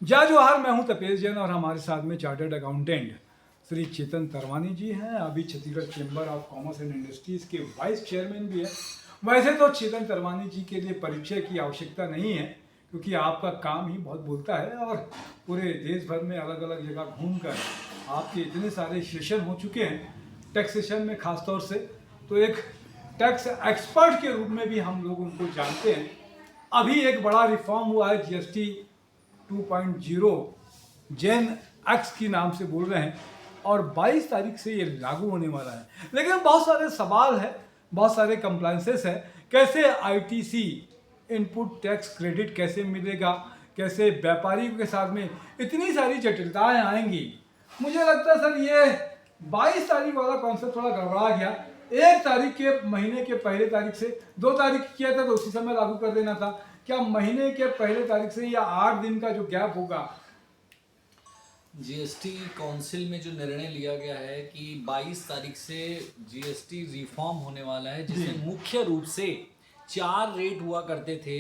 जय जोहार। मैं हूं तपेश जैन और हमारे साथ में चार्टर्ड अकाउंटेंट श्री चेतन तरवानी जी हैं। अभी Chhattisgarh chamber of commerce and industries के वाइस चेयरमैन भी हैं। वैसे तो चेतन तरवानी जी के लिए परिचय की आवश्यकता नहीं है, क्योंकि आपका काम ही बहुत बोलता है और पूरे देश भर में अलग अलग जगह घूमकर आपके इतने सारे सेशन हो चुके हैं टैक्सेशन में खासतौर से, तो एक टैक्स एक्सपर्ट के रूप में भी हम लोग उनको जानते हैं। अभी एक बड़ा रिफॉर्म हुआ है जीएसटी 2.0 जेन एक्स की नाम से बोल रहे हैं और 22 तारीख से ये लागू होने वाला है। लेकिन बहुत सारे सवाल है, बहुत सारे कंप्लायंसेस है। कैसे आईटीसी इनपुट टैक्स क्रेडिट कैसे मिलेगा, कैसे व्यापारियों के साथ में इतनी सारी जटिलताएं आएंगी। मुझे लगता है सर ये 22 तारीख वाला कॉन्सेप्ट थोड़ा गड़बड़ा गया। 1 तारीख के महीने के पहले तारीख से 2 तारीख किया था तो उसी समय लागू कर देना था। क्या महीने के पहले तारीख से या 8 दिन का जो गैप होगा? जीएसटी काउंसिल में जो निर्णय लिया गया है कि 22 तारीख से जीएसटी रिफॉर्म होने वाला है, जिसमें मुख्य रूप से 4 रेट हुआ करते थे,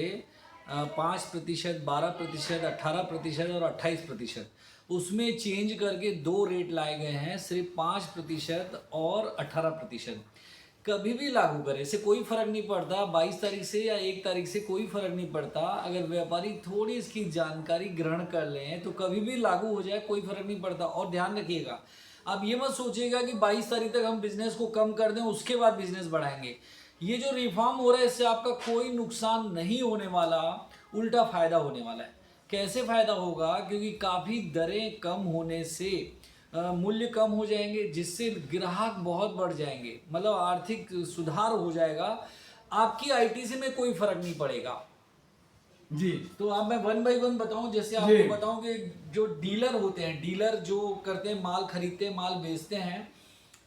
5%, 12%, 18% और 28%। उसमें चेंज करके 2 रेट लाए गए हैं, सिर्फ 5% और 18%। कभी भी लागू करें, इससे कोई फर्क नहीं पड़ता, 22 तारीख से या 1 तारीख से कोई फर्क नहीं पड़ता। अगर व्यापारी थोड़ी इसकी जानकारी ग्रहण कर लें तो कभी भी लागू हो जाए, कोई फर्क नहीं पड़ता। और ध्यान रखिएगा, आप ये मत सोचिएगा कि 22 तारीख तक हम बिजनेस को कम कर दें उसके बाद बिजनेस बढ़ाएंगे। ये जो रिफॉर्म हो रहा है इससे आपका कोई नुकसान नहीं होने वाला, उल्टा फायदा होने वाला है। कैसे फायदा होगा? क्योंकि काफ़ी दरें कम होने से मूल्य कम हो जाएंगे, जिससे ग्राहक बहुत बढ़ जाएंगे, मतलब आर्थिक सुधार हो जाएगा। आपकी आईटीसी में कोई फर्क नहीं पड़ेगा जी। तो अब मैं 1 बाय 1 बताऊं। जैसे आपको बताऊं कि जो डीलर होते हैं, डीलर जो करते हैं, माल खरीदते हैं, माल बेचते हैं।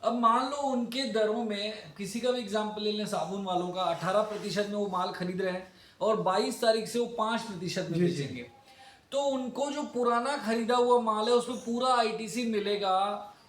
अब मान लो उनके दरों में, किसी का भी एग्जाम्पल ले लें, साबुन वालों का 18% में वो माल खरीद रहे हैं और 22 तारीख से वो 5% में बेचेंगे। तो उनको जो पुराना खरीदा हुआ माल है उसमें पूरा आईटीसी मिलेगा,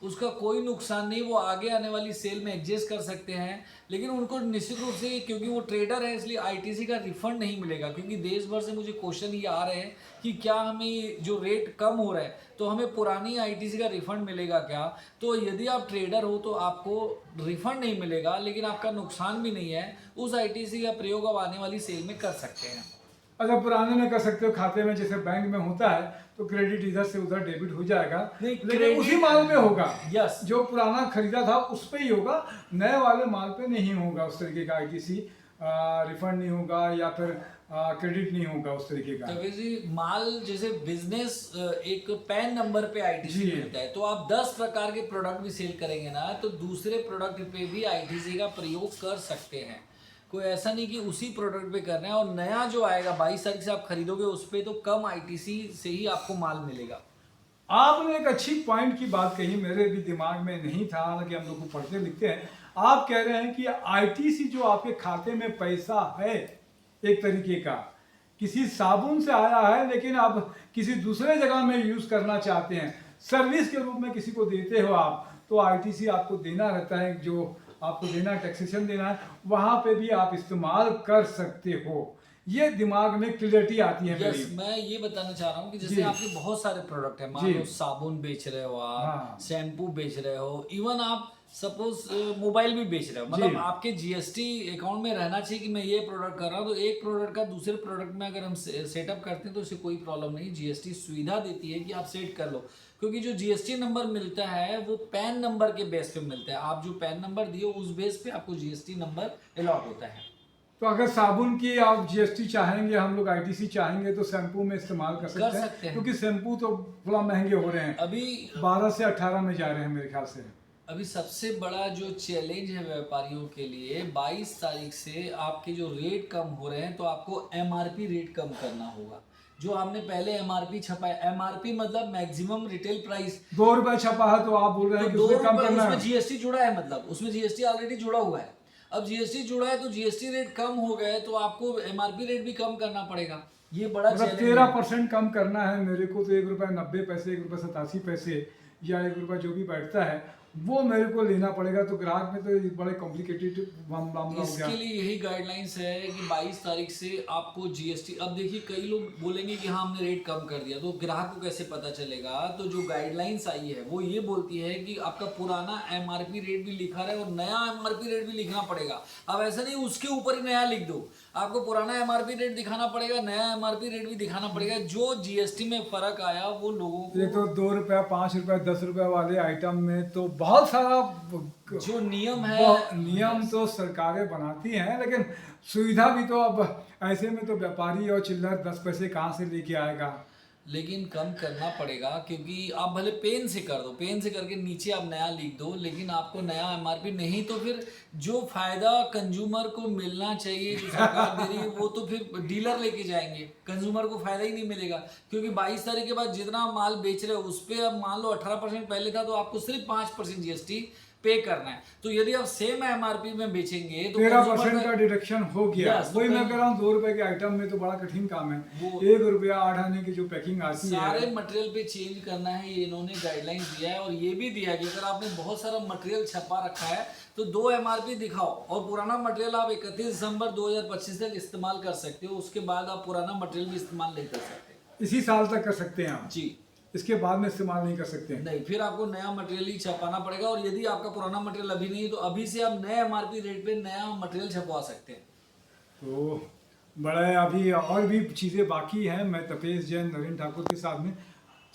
उसका कोई नुकसान नहीं, वो आगे आने वाली सेल में एडजस्ट कर सकते हैं। लेकिन उनको निश्चित रूप से, क्योंकि वो ट्रेडर है, इसलिए आईटीसी का रिफंड नहीं मिलेगा। क्योंकि देश भर से मुझे क्वेश्चन ये आ रहे हैं कि क्या हमें जो रेट कम हो रहा है तो हमें पुरानी आईटीसी का रिफंड मिलेगा क्या? तो यदि आप ट्रेडर हो तो आपको रिफंड नहीं मिलेगा, लेकिन आपका नुकसान भी नहीं है। उस आईटीसी का प्रयोग आप आने वाली सेल में कर सकते हैं। अच्छा, पुराने में कर सकते हो, खाते में जैसे बैंक में होता है तो क्रेडिट इधर से उधर डेबिट हो जाएगा, लेकिन उसी माल पे होगा। यस, जो पुराना खरीदा था उस पे ही होगा, नए वाले माल पे नहीं होगा। उस तरीके का आईटीसी रिफंड नहीं होगा या फिर क्रेडिट नहीं होगा उस तरीके का। तो जी, माल जैसे बिजनेस एक पैन नंबर पे आईटीसी मिलता है, तो आप 10 प्रकार के प्रोडक्ट भी सेल करेंगे ना, तो दूसरे प्रोडक्ट पे भी आईटीसी का प्रयोग कर सकते हैं। कोई ऐसा नहीं कि उसी प्रोडक्ट पे कर रहे हैं। और नया जो आएगा 22 तारीख से आप खरीदोगे उस पे तो कम आईटीसी से ही आपको माल मिलेगा। आपने एक अच्छी पॉइंट की बात कही, मेरे भी दिमाग में नहीं था, हालांकि हम लोग को पढ़ते लिखते हैं। आप कह रहे हैं कि आईटीसी जो आपके खाते में पैसा है, एक तरीके का किसी साबुन से आया है, लेकिन आप किसी दूसरे जगह में यूज करना चाहते हैं, सर्विस के रूप में किसी को देते हो आप, तो आईटीसी आपको देना रहता है, जो आपको देना, टैक्सेशन देना है, वहां पे भी आप इस्तेमाल कर सकते हो। ये दिमाग में क्लियरिटी आती है मेरी। मैं ये बताना चाह रहा हूँ कि जैसे आपके बहुत सारे प्रोडक्ट है, मान लो साबुन बेच रहे हो आप, शैम्पू बेच रहे हो, इवन आप सपोज मोबाइल भी बेच रहे हो, मतलब आपके जीएसटी अकाउंट में रहना चाहिए कि मैं ये प्रोडक्ट कर रहा हूँ। तो एक प्रोडक्ट का दूसरे प्रोडक्ट में अगर हम सेटअप करते हैं तो इससे कोई प्रॉब्लम नहीं। जीएसटी सुविधा देती है कि आप सेट कर लो, क्योंकि जो जीएसटी नंबर मिलता है वो पैन नंबर के बेस पे मिलता है। आप जो पैन नंबर दिए उस बेस पे आपको जीएसटी नंबर अलॉट होता है। तो अगर साबुन की आप जीएसटी चाहेंगे, हम लोग आईटीसी चाहेंगे, तो शैम्पू में इस्तेमाल कर सकते हैं, क्योंकि शैम्पू तो थोड़ा महंगे हो रहे हैं, अभी 12 से 18 में जा रहे हैं मेरे ख्याल से। अभी सबसे बड़ा जो चैलेंज है व्यापारियों के लिए, 22 तारीख से आपके जो रेट कम हो रहे हैं तो आपको एमआरपी रेट कम करना होगा। जो आपने पहले एमआरपी छपाया, एमआरपी मतलब मैक्सिमम रिटेल प्राइस, 2 रुपए छपा है तो आप बोल रहे हैं कि उसमें कम करना है। उसमें जीएसटी जुड़ा है, मतलब उसमें जीएसटी ऑलरेडी जुड़ा हुआ है। अब जीएसटी जुड़ा है तो जीएसटी रेट कम हो गए तो आपको एमआरपी रेट भी कम करना पड़ेगा। ये बड़ा मतलब 13% कम करना है मेरे को, तो 1 रुपया 90 पैसे, 1 रुपया 87 पैसे या 1 रुपया जो भी बैठता है वो मेरे को लेना पड़ेगा, तो ग्राहक में तो ये बड़े कॉम्प्लिकेटेड मामला हो गया। इसके लिए यही गाइडलाइंस है कि 22 तारीख से आपको जीएसटी, अब देखिए कई लोग बोलेंगे कि हाँ हमने रेट कम कर दिया, तो ग्राहक को कैसे पता चलेगा? तो जो गाइडलाइंस आई है वो ये बोलती है कि आपका पुराना एमआरपी रेट भी लिखा रहा है और नया एमआरपी रेट भी लिखना पड़ेगा। अब ऐसा नहीं उसके ऊपर ही नया लिख दो, आपको पुराना एमआरपी रेट दिखाना पड़ेगा, नया एमआरपी रेट भी दिखाना पड़ेगा। जो जीएसटी में फर्क आया वो लोगों ये को, तो 2 रुपया 5 रुपया 10 रुपया वाले आइटम में तो बहुत सारा जो नियम है, नियम तो सरकारें बनाती हैं, लेकिन सुविधा भी तो अब ऐसे में तो व्यापारी और चिल्लर 10 पैसे कहाँ से लेके आएगा। लेकिन कम करना पड़ेगा, क्योंकि आप भले पेन से कर दो, पेन से करके नीचे आप नया लिख दो, लेकिन आपको नया एमआरपी नहीं, तो फिर जो फायदा कंज्यूमर को मिलना चाहिए जो सरकार दे रही है वो तो फिर डीलर लेके जाएंगे, कंज्यूमर को फायदा ही नहीं मिलेगा। क्योंकि 22 तारीख के बाद जितना माल बेच रहे हो उस पर अब मान लो 18% पहले था, तो आपको सिर्फ 5% जीएसटी पे करना है। तो यदि आप सेम एमआरपी में बेचेंगे तो 13% का डिडक्शन हो गया। Yes, वही तो मैं कह रहा हूँ 2 रुपए के आइटम में तो बड़ा कठिन काम है। वो 1 रुपया 8 आने की जो पैकिंग आती है, सारे मटेरियल पे चेंज करना है, ये इन्होंने गाइडलाइंस दिया है। और ये भी दिया है कि अगर आपने बहुत सारा मटेरियल छपा रखा है तो 2 एमआरपी दिखाओ, और पुराना मटेरियल आप 31 दिसंबर 2025 तक इस्तेमाल कर सकते हो। उसके बाद आप पुराना मटेरियल भी इस्तेमाल नहीं कर सकते। इसी साल तक कर सकते हैं आप, जी इसके बाद में इस्तेमाल नहीं कर सकते हैं। नहीं, फिर आपको नया मटेरियल ही छपाना पड़ेगा। और यदि आपका पुराना मटेरियल अभी नहीं है तो अभी से आप नए एमआरपी रेट पे नया मटेरियल छपवा सकते हैं। तो बड़ा अभी और भी चीज़ें बाकी हैं। मैं तपेश जैन, नवीन ठाकुर के साथ में,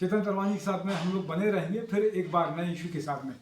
चेतन तरवानी के साथ में हम लोग बने रहेंगे फिर एक बार नए इशू के साथ में।